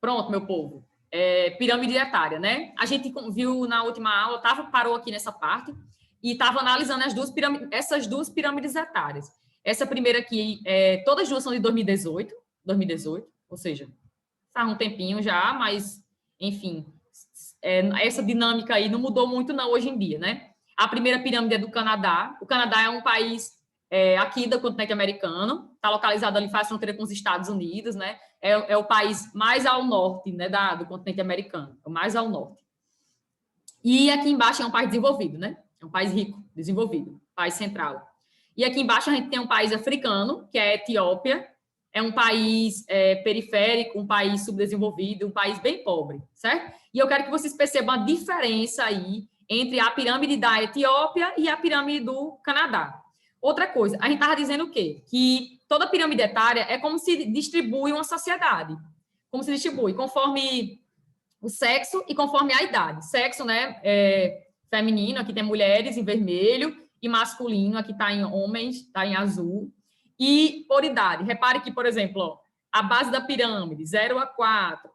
Pronto, meu povo. Pirâmide etária, né? A gente viu na última aula, parou aqui nessa parte e estava analisando essas duas pirâmides etárias. Essa primeira aqui, todas as duas são de 2018, ou seja, faz um tempinho já, mas, enfim, essa dinâmica aí não mudou muito não hoje em dia, né? A primeira pirâmide é do Canadá. O Canadá é um país aqui do continente americano, está localizado ali, faz fronteira com os Estados Unidos, né? É o país mais ao norte, né, do continente americano, o mais ao norte. E aqui embaixo é um país desenvolvido, né? É um país rico, desenvolvido, país central. E aqui embaixo a gente tem um país africano, que é a Etiópia, é um país periférico, um país subdesenvolvido, um país bem pobre, certo? E eu quero que vocês percebam a diferença aí entre a pirâmide da Etiópia e a pirâmide do Canadá. Outra coisa, a gente estava dizendo o quê? Que toda pirâmide etária é como se distribui uma sociedade. Como se distribui, conforme o sexo e conforme a idade. Sexo, né, feminino, aqui tem mulheres em vermelho, e masculino, aqui está em homens, está em azul. E por idade. Repare que, por exemplo, ó, a base da pirâmide, 0 a 4.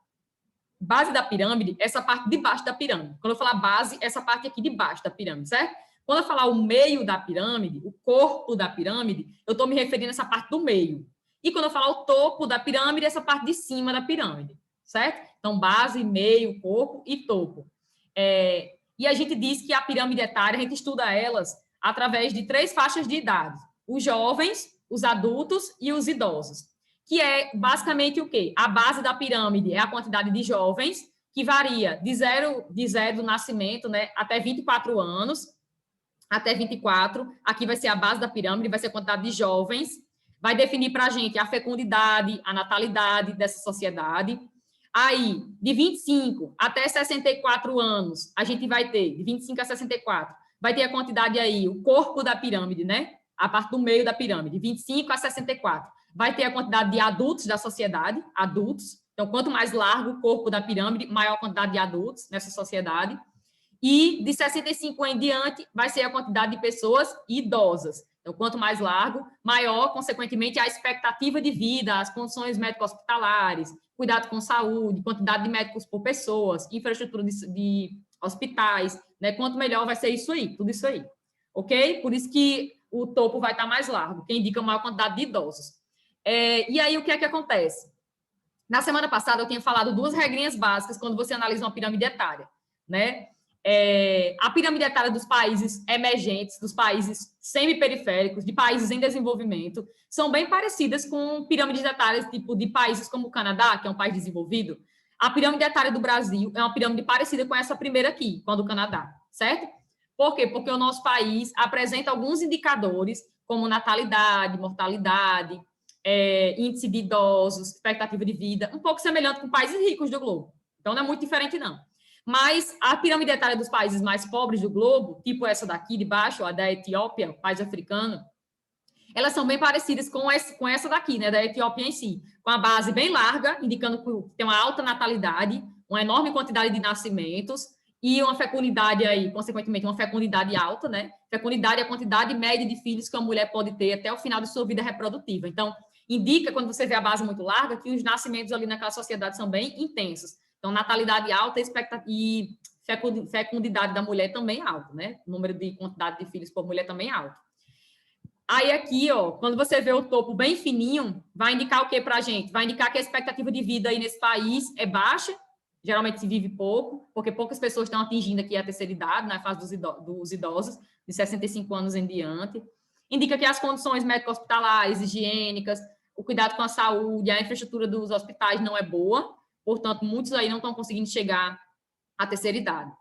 Base da pirâmide, essa parte de baixo da pirâmide. Quando eu falar base, essa parte aqui de baixo da pirâmide, certo? Quando eu falar o meio da pirâmide, o corpo da pirâmide, eu estou me referindo a essa parte do meio. E quando eu falar o topo da pirâmide, essa parte de cima da pirâmide, certo? Então, base, meio, corpo e topo. E a gente diz que a pirâmide etária, a gente estuda elas através de 3 faixas de idade. Os jovens, os adultos e os idosos. Que é basicamente o quê? A base da pirâmide é a quantidade de jovens, que varia de zero do nascimento, né, até 24 anos, até 24. Aqui vai ser a base da pirâmide, vai ser a quantidade de jovens. Vai definir para a gente a fecundidade, a natalidade dessa sociedade. Aí, de 25 até 64 anos, a gente vai ter, de 25 a 64, vai ter a quantidade aí, o corpo da pirâmide, né? A parte do meio da pirâmide, 25 a 64. Vai ter a quantidade de adultos da sociedade, adultos. Então, quanto mais largo o corpo da pirâmide, maior a quantidade de adultos nessa sociedade. E de 65 em diante, vai ser a quantidade de pessoas idosas. Então, quanto mais largo, maior, consequentemente, a expectativa de vida, as condições médico-hospitalares, cuidado com saúde, quantidade de médicos por pessoas, infraestrutura de hospitais, né? Quanto melhor vai ser isso aí, tudo isso aí. Ok? Por isso que o topo vai estar mais largo, que indica maior quantidade de idosos. E aí, o que é que acontece? Na semana passada, eu tinha falado 2 regrinhas básicas quando você analisa uma pirâmide etária, né? A pirâmide etária dos países emergentes, dos países semiperiféricos, de países em desenvolvimento, são bem parecidas com pirâmides etárias tipo de países como o Canadá, que é um país desenvolvido. A pirâmide etária do Brasil é uma pirâmide parecida com essa primeira aqui, com a do Canadá, certo? Por quê? Porque o nosso país apresenta alguns indicadores, como natalidade, mortalidade, índice de idosos, expectativa de vida, um pouco semelhante com países ricos do globo. Então, não é muito diferente, não. Mas a pirâmide etária dos países mais pobres do globo, tipo essa daqui de baixo, a da Etiópia, país africano, elas são bem parecidas com essa daqui, né, da Etiópia em si, com a base bem larga, indicando que tem uma alta natalidade, uma enorme quantidade de nascimentos e uma fecundidade aí, consequentemente, uma fecundidade alta, né? Fecundidade é a quantidade média de filhos que uma mulher pode ter até o final de sua vida reprodutiva. Então, indica, quando você vê a base muito larga, que os nascimentos ali naquela sociedade são bem intensos. Então, natalidade alta e fecundidade da mulher também alta, né? O número de quantidade de filhos por mulher também alto. Aí aqui, ó, quando você vê o topo bem fininho, vai indicar o que para a gente? Vai indicar que a expectativa de vida aí nesse país é baixa, geralmente se vive pouco, porque poucas pessoas estão atingindo aqui a terceira idade, na fase dos idosos, de 65 anos em diante. Indica que as condições médico-hospitalares, higiênicas, o cuidado com a saúde, a infraestrutura dos hospitais não é boa, portanto, muitos aí não estão conseguindo chegar à terceira idade.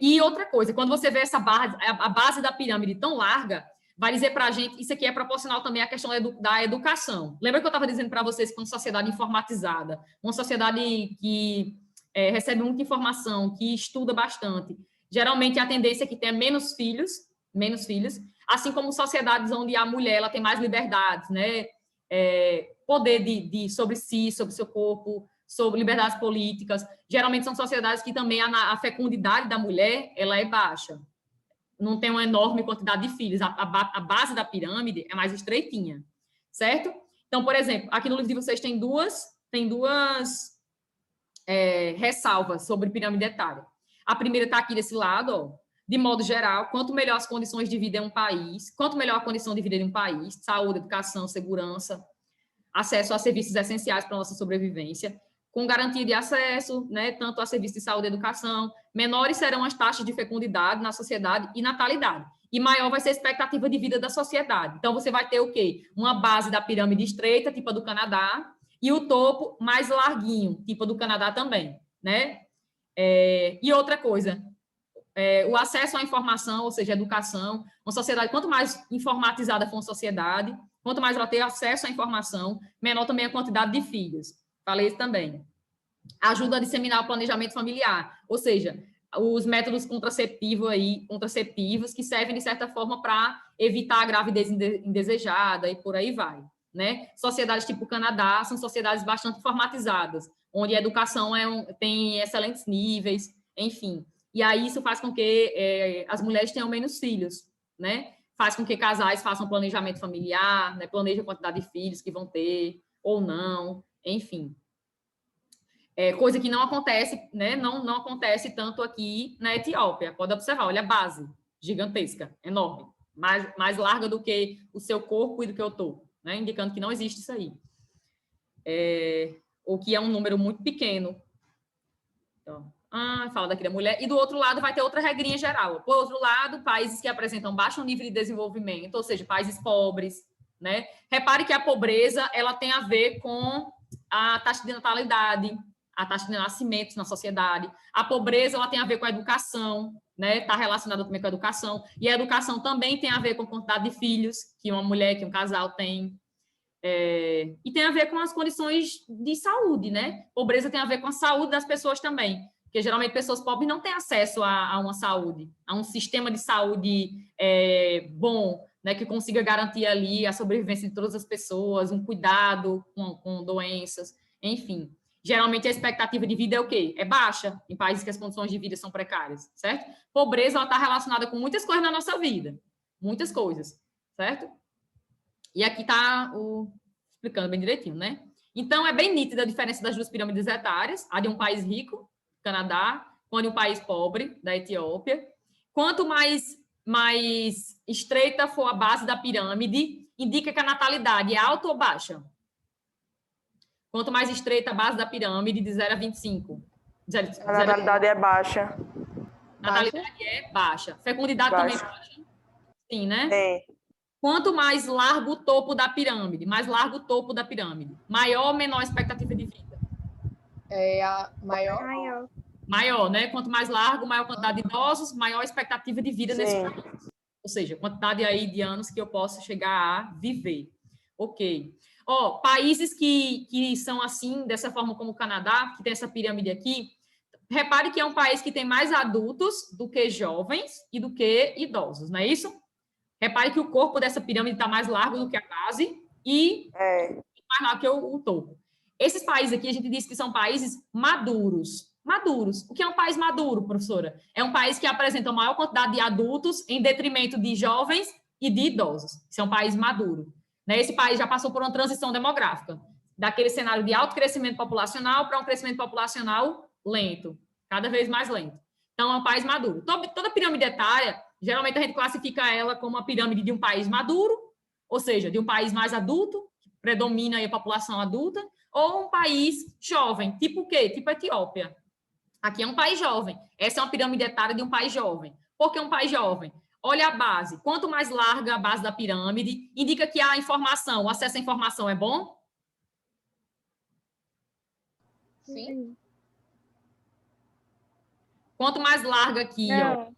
E outra coisa, quando você vê essa base, a base da pirâmide tão larga, vai dizer para a gente, isso aqui é proporcional também à questão da educação. Lembra que eu estava dizendo para vocês que uma sociedade informatizada, uma sociedade que recebe muita informação, que estuda bastante, geralmente a tendência é que tenha menos filhos, assim como sociedades onde a mulher ela tem mais liberdades, né? Poder sobre si, sobre seu corpo, sobre liberdades políticas. Geralmente são sociedades que também a fecundidade da mulher ela é baixa. Não tem uma enorme quantidade de filhos. A base da pirâmide é mais estreitinha, certo? Então, por exemplo, aqui no livro de vocês tem duas ressalvas sobre pirâmide etária. A primeira está aqui desse lado, ó. De modo geral, quanto melhor as condições de vida em um país, quanto melhor a condição de vida em um país, saúde, educação, segurança, acesso a serviços essenciais para a nossa sobrevivência, com garantia de acesso, né, tanto a serviços de saúde e educação, menores serão as taxas de fecundidade na sociedade e natalidade, e maior vai ser a expectativa de vida da sociedade. Então, você vai ter o quê? Uma base da pirâmide estreita, tipo a do Canadá, e o topo mais larguinho, tipo a do Canadá também, né? E outra coisa, o acesso à informação, ou seja, a educação, uma sociedade, quanto mais informatizada for uma sociedade, quanto mais ela ter acesso à informação, menor também a quantidade de filhos. Falei isso também. Ajuda a disseminar o planejamento familiar, ou seja, os métodos contraceptivos que servem, de certa forma, para evitar a gravidez indesejada e por aí vai, né? Sociedades tipo o Canadá são sociedades bastante informatizadas, onde a educação tem excelentes níveis, enfim. E aí isso faz com que as mulheres tenham menos filhos, né? Faz com que casais façam planejamento familiar, né? Planejem a quantidade de filhos que vão ter ou não, enfim. Coisa que não acontece, né? Não acontece tanto aqui na Etiópia. Pode observar, olha a base, gigantesca, enorme, mais larga do que o seu corpo e do que eu tô, né? Indicando que não existe isso aí. Ou que é um número muito pequeno. Então, fala daqui da mulher. E do outro lado vai ter outra regrinha geral. Por outro lado, países que apresentam baixo nível de desenvolvimento, ou seja, países pobres, né? Repare que a pobreza, ela tem a ver com a taxa de natalidade, a taxa de nascimentos na sociedade. A pobreza, ela tem a ver com a educação, né? Está relacionada também com a educação. E a educação também tem a ver com a quantidade de filhos que uma mulher, que um casal tem. E tem a ver com as condições de saúde, né? Pobreza tem a ver com a saúde das pessoas também, porque geralmente pessoas pobres não têm acesso a uma saúde, a um sistema de saúde bom, né? Que consiga garantir ali a sobrevivência de todas as pessoas, um cuidado com doenças, enfim. Geralmente a expectativa de vida é o quê? É baixa em países que as condições de vida são precárias, certo? Pobreza, ela está relacionada com muitas coisas na nossa vida, muitas coisas, certo? E aqui está explicando bem direitinho, né? Então, é bem nítida a diferença das duas pirâmides etárias, a de um país rico, Canadá, com a de um país pobre, da Etiópia. Quanto mais estreita for a base da pirâmide, indica que a natalidade é alta ou baixa? Quanto mais estreita a base da pirâmide, de 0 a 25. A natalidade é baixa. Natalidade é baixa. Fecundidade também é baixa? Sim, né? É. Quanto mais largo o topo da pirâmide, mais largo o topo da pirâmide, maior ou menor a expectativa de vida? A maior. Maior, né? Quanto mais largo, maior quantidade de idosos, maior a expectativa de vida nesse país. Ou seja, quantidade aí de anos que eu posso chegar a viver. Ok. Países que são assim, dessa forma como o Canadá, que tem essa pirâmide aqui, repare que é um país que tem mais adultos do que jovens e do que idosos, não é isso? Repare que o corpo dessa pirâmide está mais largo do que a base e mais largo que o topo. Esses países aqui, a gente diz que são países maduros. Maduros. O que é um país maduro, professora? É um país que apresenta maior quantidade de adultos em detrimento de jovens e de idosos. Isso é um país maduro. Né? Esse país já passou por uma transição demográfica, daquele cenário de alto crescimento populacional para um crescimento populacional lento, cada vez mais lento. Então, é um país maduro. Toda pirâmide etária, geralmente a gente classifica ela como a pirâmide de um país maduro, ou seja, de um país mais adulto, que predomina aí a população adulta, ou um país jovem, tipo o quê? Tipo a Etiópia. Aqui é um país jovem. Essa é uma pirâmide etária de um país jovem. Por que um país jovem? Olha a base. Quanto mais larga a base da pirâmide, indica que a informação, o acesso à informação é bom? Sim. Quanto mais larga aqui, Não.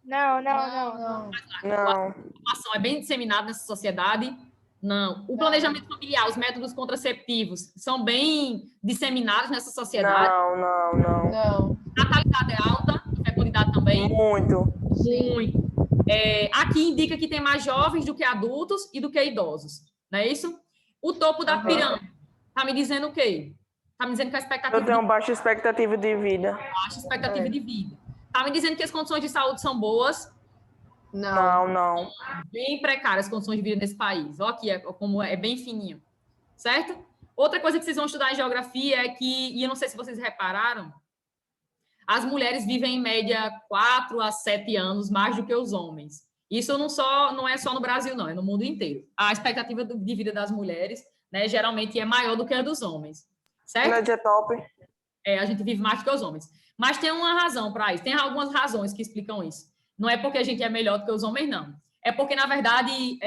A informação é bem disseminada nessa sociedade? Não. O planejamento familiar, os métodos contraceptivos são bem disseminados nessa sociedade? Não. Natalidade é alta, fecundidade também? Muito. Muito. Aqui indica que tem mais jovens do que adultos e do que idosos, não é isso? O topo da pirâmide está me dizendo o quê? Está me dizendo que a expectativa Eu tenho baixa expectativa de vida. Baixa expectativa de vida. Está me dizendo que as condições de saúde são boas? Não. Bem precárias as condições de vida nesse país. Olha aqui como é bem fininho, certo? Outra coisa que vocês vão estudar em geografia é que, e eu não sei se vocês repararam, as mulheres vivem, em média, 4 a 7 anos mais do que os homens. Isso não é só no Brasil, não, é no mundo inteiro. A expectativa de vida das mulheres, né, geralmente é maior do que a dos homens, certo? Média top. A gente vive mais do que os homens. Mas tem uma razão para isso, tem algumas razões que explicam isso. Não é porque a gente é melhor do que os homens, não. É porque, na verdade,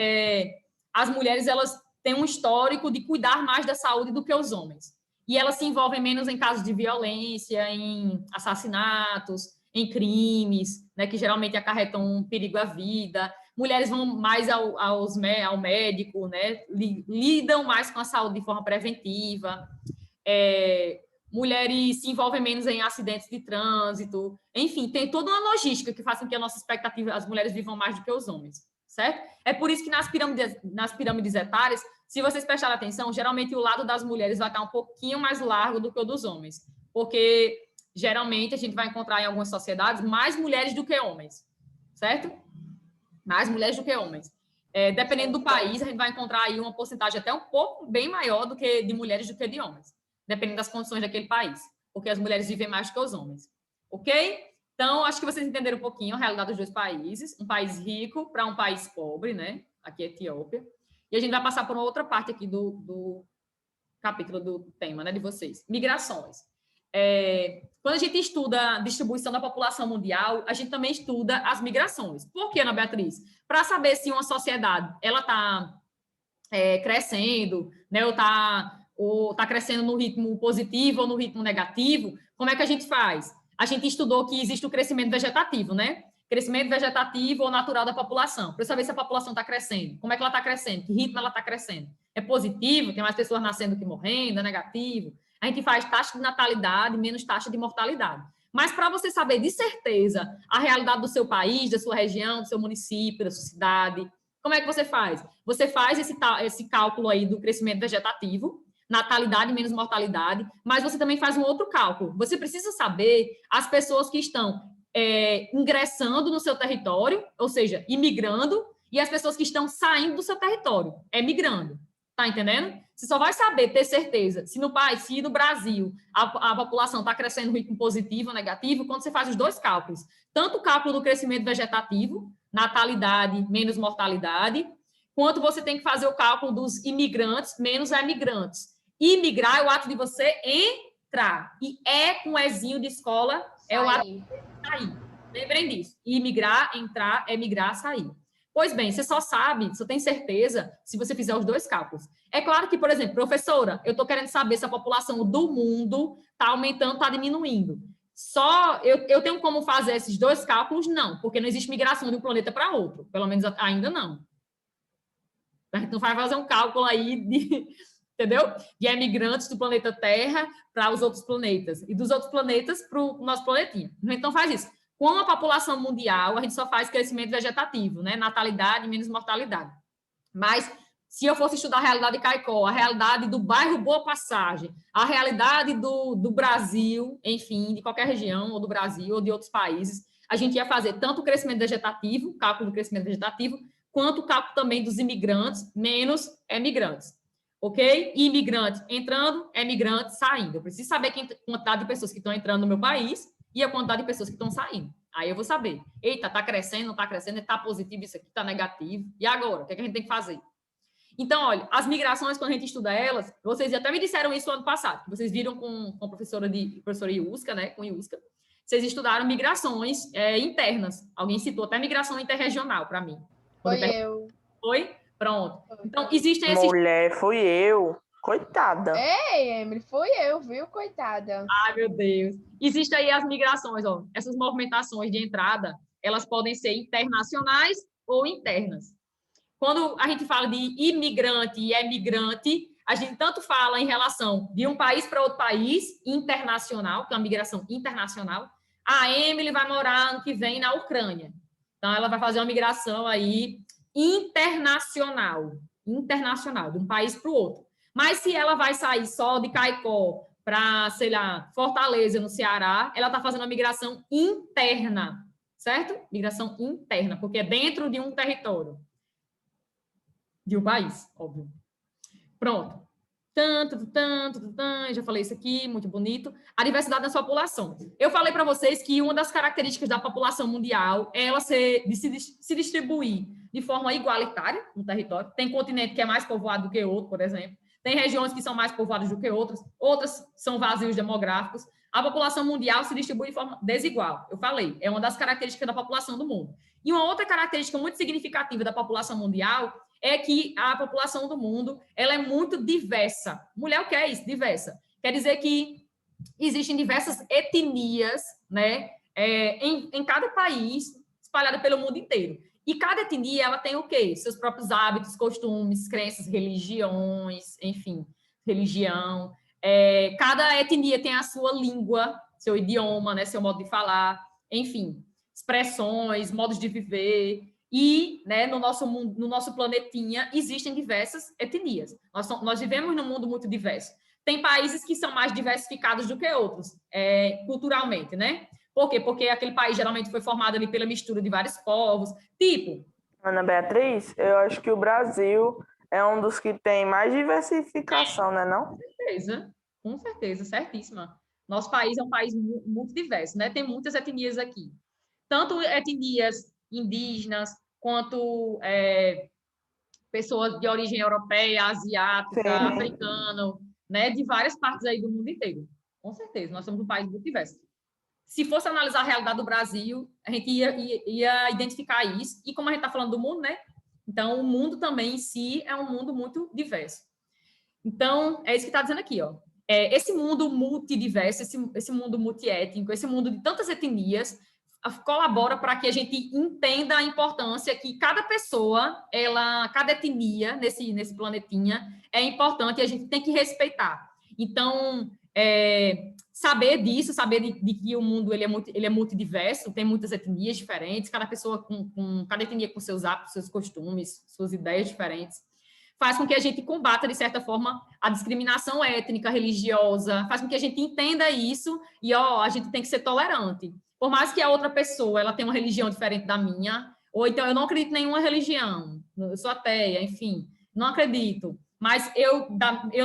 as mulheres elas têm um histórico de cuidar mais da saúde do que os homens. E elas se envolvem menos em casos de violência, em assassinatos, em crimes, né, que geralmente acarretam um perigo à vida. Mulheres vão mais ao médico, né, lidam mais com a saúde de forma preventiva. Mulheres se envolvem menos em acidentes de trânsito. Enfim, tem toda uma logística que faz com que a nossa expectativa, as mulheres vivam mais do que os homens, certo? É por isso que nas pirâmides etárias, se vocês prestarem atenção, geralmente o lado das mulheres vai estar um pouquinho mais largo do que o dos homens, porque geralmente a gente vai encontrar em algumas sociedades mais mulheres do que homens, certo? Mais mulheres do que homens. Dependendo do país, a gente vai encontrar aí uma porcentagem até um pouco bem maior do que de mulheres do que de homens, dependendo das condições daquele país, porque as mulheres vivem mais do que os homens, ok? Então, acho que vocês entenderam um pouquinho a realidade dos dois países, um país rico para um país pobre, né? Aqui é a Etiópia. E a gente vai passar por uma outra parte aqui do capítulo do tema, né, de vocês. Migrações. Quando a gente estuda a distribuição da população mundial, a gente também estuda as migrações. Por que, Ana Beatriz? Para saber se uma sociedade ela está crescendo, né, ou está crescendo no ritmo positivo ou no ritmo negativo, como é que a gente faz? A gente estudou que existe o crescimento vegetativo, né? Crescimento vegetativo ou natural da população, para saber se a população está crescendo. Como é que ela está crescendo? Que ritmo ela está crescendo? É positivo? Tem mais pessoas nascendo que morrendo? É negativo? A gente faz taxa de natalidade menos taxa de mortalidade. Mas para você saber de certeza a realidade do seu país, da sua região, do seu município, da sua cidade, como é que você faz? Você faz esse cálculo aí do crescimento vegetativo, natalidade menos mortalidade, mas você também faz um outro cálculo. Você precisa saber as pessoas que estão ingressando no seu território, ou seja, imigrando, e as pessoas que estão saindo do seu território, migrando. Tá entendendo? Você só vai saber, ter certeza, se no Brasil a população está crescendo no ritmo positivo ou negativo, quando você faz os dois cálculos. Tanto o cálculo do crescimento vegetativo, natalidade menos mortalidade, quanto você tem que fazer o cálculo dos imigrantes menos emigrantes. Imigrar é o ato de você entrar. E com ezinho de escola é o ato de sair. Lembrem disso. Imigrar, entrar, emigrar, sair. Pois bem, você só tem certeza se você fizer os dois cálculos. É claro que, por exemplo, professora, eu estou querendo saber se a população do mundo está aumentando, está diminuindo. Só eu tenho como fazer esses dois cálculos? Não, porque não existe migração de um planeta para outro. Pelo menos ainda não. A gente não vai fazer um cálculo aí entendeu? De emigrantes do planeta Terra para os outros planetas. E dos outros planetas para o nosso planetinha. Então, faz isso. Com a população mundial, a gente só faz crescimento vegetativo, né? Natalidade menos mortalidade. Mas, se eu fosse estudar a realidade de Caicó, a realidade do bairro Boa Passagem, a realidade do Brasil, enfim, de qualquer região, ou do Brasil, ou de outros países, a gente ia fazer tanto o crescimento vegetativo, cálculo do crescimento vegetativo, quanto o cálculo também dos imigrantes, menos emigrantes. Ok? Imigrante entrando, emigrante saindo. Eu preciso saber a quantidade de pessoas que estão entrando no meu país e a quantidade de pessoas que estão saindo. Aí eu vou saber. Eita, está crescendo, não está crescendo, está positivo, isso aqui está negativo. E agora? O que a gente tem que fazer? Então, olha, as migrações, quando a gente estuda elas, vocês até me disseram isso ano passado, vocês viram com a professora Iusca, né? Com Iusca. Vocês estudaram migrações internas. Alguém citou até migração interregional para mim. Foi eu. Foi? Pronto. Então, existem esses... Mulher, fui eu. Coitada. Ei, Emily, fui eu, viu? Coitada. Ai, meu Deus. Existem aí as migrações, ó. Essas movimentações de entrada, elas podem ser internacionais ou internas. Quando a gente fala de imigrante e emigrante, a gente tanto fala em relação de um país para outro país, internacional, que é uma migração internacional. A Emily vai morar ano que vem na Ucrânia. Então, ela vai fazer uma migração aí internacional, de um país para o outro. Mas se ela vai sair só de Caicó para, sei lá, Fortaleza, no Ceará, ela está fazendo uma migração interna, certo? Migração interna, porque é dentro de um território. De um país, óbvio. Pronto. Já falei isso aqui, muito bonito. A diversidade da sua população. Eu falei para vocês que uma das características da população mundial é ela se distribuir de forma igualitária no território. Tem continente que é mais povoado do que outro, por exemplo. Tem regiões que são mais povoadas do que outras. Outras são vazios demográficos. A população mundial se distribui de forma desigual. Eu falei, é uma das características da população do mundo. E uma outra característica muito significativa da população mundial é que a população do mundo ela é muito diversa. Mulher, o que é isso? Diversa. Quer dizer que existem diversas etnias, né, em cada país, espalhada pelo mundo inteiro. E cada etnia ela tem o quê? Seus próprios hábitos, costumes, crenças, religiões, enfim, religião. Cada etnia tem a sua língua, seu idioma, né, seu modo de falar, enfim, expressões, modos de viver. E, né, no nosso mundo, no nosso planetinha, existem diversas etnias. Nós vivemos num mundo muito diverso. Tem países que são mais diversificados do que outros, culturalmente, né? Por quê? Porque aquele país geralmente foi formado ali pela mistura de vários povos. Tipo... Ana Beatriz, eu acho que o Brasil é um dos que tem mais diversificação, né, não? Com certeza, certíssima. Nosso país é um país muito diverso, né? Tem muitas etnias aqui. Tanto etnias indígenas, quanto pessoas de origem europeia, asiática, Sim. africana, né, de várias partes aí do mundo inteiro. Com certeza, nós somos um país muito diverso. Se fosse analisar a realidade do Brasil, a gente ia identificar isso. E como a gente está falando do mundo, né? Então, o mundo também em si é um mundo muito diverso. Então, é isso que está dizendo aqui, ó. Esse mundo multidiverso, esse mundo multiétnico, esse mundo de tantas etnias, colabora para que a gente entenda a importância que cada pessoa, cada etnia nesse planetinha é importante e a gente tem que respeitar. Então, saber disso, saber de que o mundo ele é multidiverso, tem muitas etnias diferentes, cada pessoa cada etnia com seus hábitos, seus costumes, suas ideias diferentes, faz com que a gente combata, de certa forma, a discriminação étnica, religiosa, faz com que a gente entenda isso e, a gente tem que ser tolerante. Por mais que a outra pessoa ela tenha uma religião diferente da minha, ou então eu não acredito em nenhuma religião, eu sou ateia, enfim, não acredito. Mas eu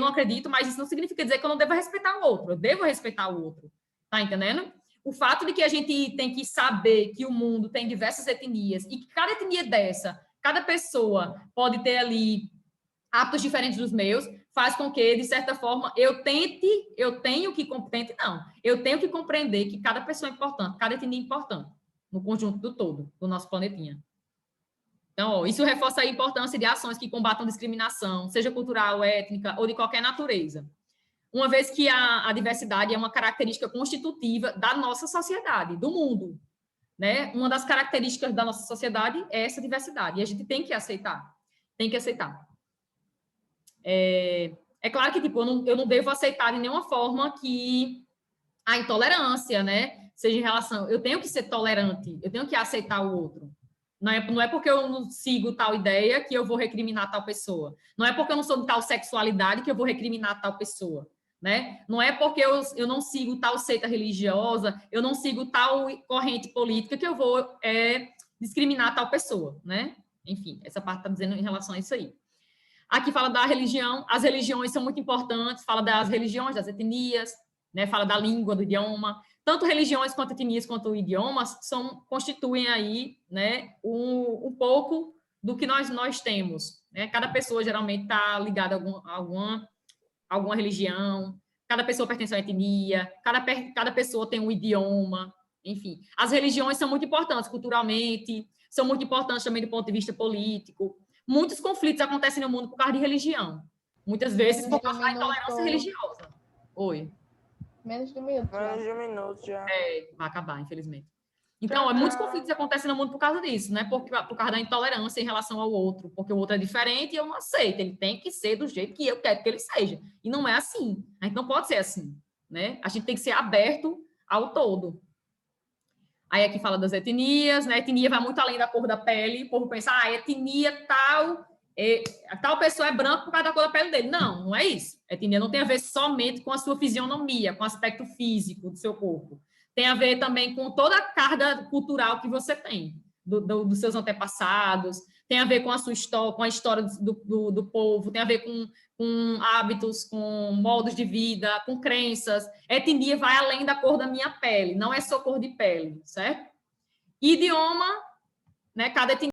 não acredito, mas isso não significa dizer que eu não devo respeitar o outro, eu devo respeitar o outro, tá entendendo? O fato de que a gente tem que saber que o mundo tem diversas etnias e que cada etnia dessa, cada pessoa pode ter ali hábitos diferentes dos meus, faz com que, de certa forma, eu tenho que compreender que cada pessoa é importante, cada etnia é importante, no conjunto do todo, do nosso planetinha. Então, isso reforça a importância de ações que combatam discriminação, seja cultural, étnica ou de qualquer natureza. Uma vez que a diversidade é uma característica constitutiva da nossa sociedade, do mundo, né? Uma das características da nossa sociedade é essa diversidade, e a gente tem que aceitar, É claro que, tipo, eu não devo aceitar de nenhuma forma que a intolerância, né, seja em relação... Eu tenho que ser tolerante, eu tenho que aceitar o outro. Não é porque eu não sigo tal ideia que eu vou recriminar tal pessoa. Não é porque eu não sou de tal sexualidade que eu vou recriminar tal pessoa, né? Não é porque eu não sigo tal seita religiosa, eu não sigo tal corrente política que eu vou discriminar tal pessoa, né? Enfim, essa parte está dizendo em relação a isso aí. Aqui fala da religião, as religiões são muito importantes, fala das religiões, das etnias, né? Fala da língua, do idioma. Tanto religiões, quanto etnias, quanto idiomas constituem aí, né, um pouco do que nós temos. Né? Cada pessoa geralmente está ligada a alguma religião, cada pessoa pertence a uma etnia, cada pessoa tem um idioma, enfim. As religiões são muito importantes culturalmente, são muito importantes também do ponto de vista político. Muitos conflitos acontecem no mundo por causa de religião. Muitas vezes por causa da intolerância religiosa. Oi. Menos de um minuto. Menos de um minuto já. Vai acabar, infelizmente. Então, muitos conflitos acontecem no mundo por causa disso, né? Por causa da intolerância em relação ao outro, porque o outro é diferente e eu não aceito. Ele tem que ser do jeito que eu quero que ele seja. E não é assim. A gente não pode ser assim, né? A gente tem que ser aberto ao todo. Aí aqui fala das etnias, né? A etnia vai muito além da cor da pele. O povo pensa, etnia tal pessoa é branca por causa da cor da pele dele. Não, não é isso. A etnia não tem a ver somente com a sua fisionomia, com o aspecto físico do seu corpo. Tem a ver também com toda a carga cultural que você tem. dos seus antepassados, tem a ver com a sua história, com a história do povo, tem a ver com hábitos, com modos de vida, com crenças. Etnia vai além da cor da minha pele, não é só cor de pele, certo? Idioma, né? Cada etnia